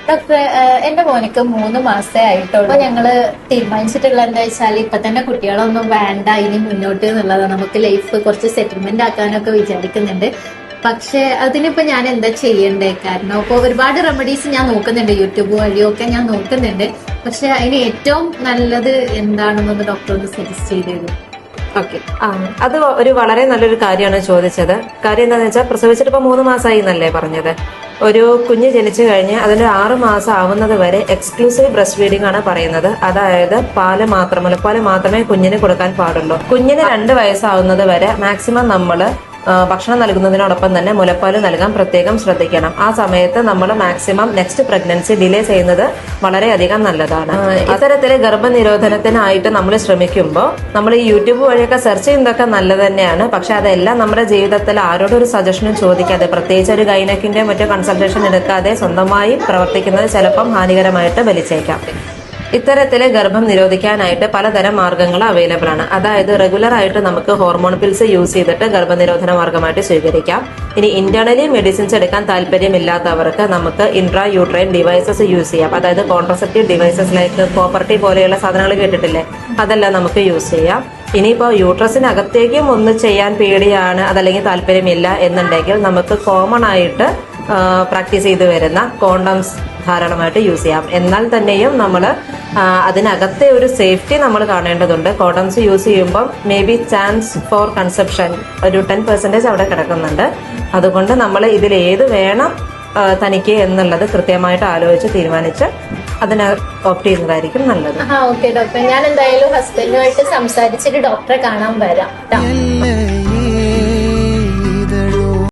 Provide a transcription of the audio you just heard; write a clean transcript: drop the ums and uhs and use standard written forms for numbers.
ഡോക്ടറെ, എന്റെ മോനിക്ക് 3 മാസേ ആയിട്ടുള്ളൂ. അപ്പൊ ഞങ്ങള് തീരുമാനിച്ചിട്ടുള്ള എന്താ വെച്ചാൽ ഇപ്പൊ തന്നെ കുട്ടികളൊന്നും വേണ്ട ഇനി മുന്നോട്ട് എന്നുള്ളതാണ്. നമുക്ക് ലൈഫ് കുറച്ച് സെറ്റിൽമെന്റ് ആക്കാനൊക്കെ വിചാരിക്കുന്നുണ്ട്. പക്ഷെ അതിനിപ്പോ ഞാൻ എന്താ ചെയ്യണ്ടേ? കാരണം ഇപ്പൊ ഒരുപാട് റെമഡീസ് ഞാൻ നോക്കുന്നുണ്ട്, യൂട്യൂബ് വഴിയൊക്കെ ഞാൻ നോക്കുന്നുണ്ട്. പക്ഷെ അതിന് ഏറ്റവും നല്ലത് എന്താണെന്നൊന്ന് ഡോക്ടർ ഒന്ന് സജസ്റ്റ് ചെയ്തത്. ഓക്കെ, അത് ഒരു വളരെ നല്ലൊരു കാര്യമാണ് ചോദിച്ചത്. കാര്യം എന്താണെന്ന് വെച്ചാൽ പ്രസവിച്ചിട്ട് ഇപ്പൊ 3 മാസമായി എന്നല്ലേ പറഞ്ഞത്. ഒരു കുഞ്ഞ് ജനിച്ചു കഴിഞ്ഞ് അതിന് 6 മാസം ആവുന്നത് വരെ എക്സ്ക്ലൂസീവ് ബ്രസ്റ്റ് ഫീഡിംഗ് ആണ് പറയുന്നത്. അതായത് മുലപ്പാല് മാത്രമേ കുഞ്ഞിന് കൊടുക്കാൻ പാടുള്ളൂ. കുഞ്ഞിന് 2 വയസ്സാവുന്നത് വരെ മാക്സിമം നമ്മള് ഭക്ഷണം നൽകുന്നതിനോടൊപ്പം തന്നെ മുലപ്പാല് നൽകാൻ പ്രത്യേകം ശ്രദ്ധിക്കണം. ആ സമയത്ത് നമ്മൾ മാക്സിമം നെക്സ്റ്റ് പ്രഗ്നൻസി ഡിലേ ചെയ്യുന്നത് വളരെയധികം നല്ലതാണ്. ഇത്തരത്തില് ഗർഭനിരോധനത്തിനായിട്ട് നമ്മൾ ശ്രമിക്കുമ്പോൾ നമ്മൾ ഈ യൂട്യൂബ് വഴിയൊക്കെ സെർച്ച് ചെയ്യുന്നതൊക്കെ നല്ലത് തന്നെയാണ്. പക്ഷെ അതെല്ലാം നമ്മുടെ ജീവിതത്തിൽ ആരോടും ഒരു സജഷനും ചോദിക്കാതെ, പ്രത്യേകിച്ച് ഒരു ഗൈനക്കിന്റെ മറ്റു കൺസൾട്ടേഷൻ എടുക്കാതെ സ്വന്തമായി പ്രവർത്തിക്കുന്നത് ചിലപ്പം ഹാനികരമായിട്ട് വലിച്ചേക്കാം. ഇത്തരത്തില് ഗർഭം നിരോധിക്കാനായിട്ട് പലതരം മാർഗങ്ങൾ അവൈലബിൾ ആണ്. അതായത് റെഗുലർ ആയിട്ട് നമുക്ക് ഹോർമോൺ പിൽസ് യൂസ് ചെയ്തിട്ട് ഗർഭനിരോധന മാർഗമായിട്ട് സ്വീകരിക്കാം. ഇനി ഇന്റേണലി മെഡിസിൻസ് എടുക്കാൻ താല്പര്യമില്ലാത്തവർക്ക് നമുക്ക് ഇൻട്രാ യൂട്രൈൻ ഡിവൈസസ് യൂസ് ചെയ്യാം. അതായത് കോൺട്രസെപ്റ്റീവ് ഡിവൈസസ് ലൈക്ക് കോപ്പർട്ടി പോലെയുള്ള സാധനങ്ങൾ കേട്ടിട്ടില്ലേ, അതെല്ലാം നമുക്ക് യൂസ് ചെയ്യാം. ഇനിയിപ്പോ യൂട്രസിനകത്തേക്കും ഒന്ന് ചെയ്യാൻ പേടിയാണ്, അതല്ലെങ്കിൽ താല്പര്യമില്ല എന്നുണ്ടെങ്കിൽ നമുക്ക് കോമൺ ആയിട്ട് പ്രാക്ടീസ് ചെയ്ത് വരുന്ന കോണ്ടംസ് ധാരാളമായിട്ട് യൂസ് ചെയ്യാം. എന്നാൽ തന്നെയും നമ്മൾ അതിനകത്തെ ഒരു സേഫ്റ്റി നമ്മൾ കാണേണ്ടതുണ്ട്. കോണ്ടംസ് യൂസ് ചെയ്യുമ്പോൾ may be chance for conception ഒരു 10% അവിടെ കിടക്കുന്നുണ്ട്. അതുകൊണ്ട് നമ്മൾ ഇതിൽ ഏത് വേണം തനിക്ക് എന്നുള്ളത് കൃത്യമായിട്ട് ആലോചിച്ച് തീരുമാനിച്ച് അതിന് ഓപ്റ്റ് ചെയ്യുന്നതായിരിക്കും നല്ലത്. ഓക്കെ ഡോക്ടർ, ഞാൻ എന്തായാലും ഹസ്ബൻഡുമായിട്ട് സംസാരിച്ചിട്ട് ഡോക്ടറെ കാണാൻ വരാം.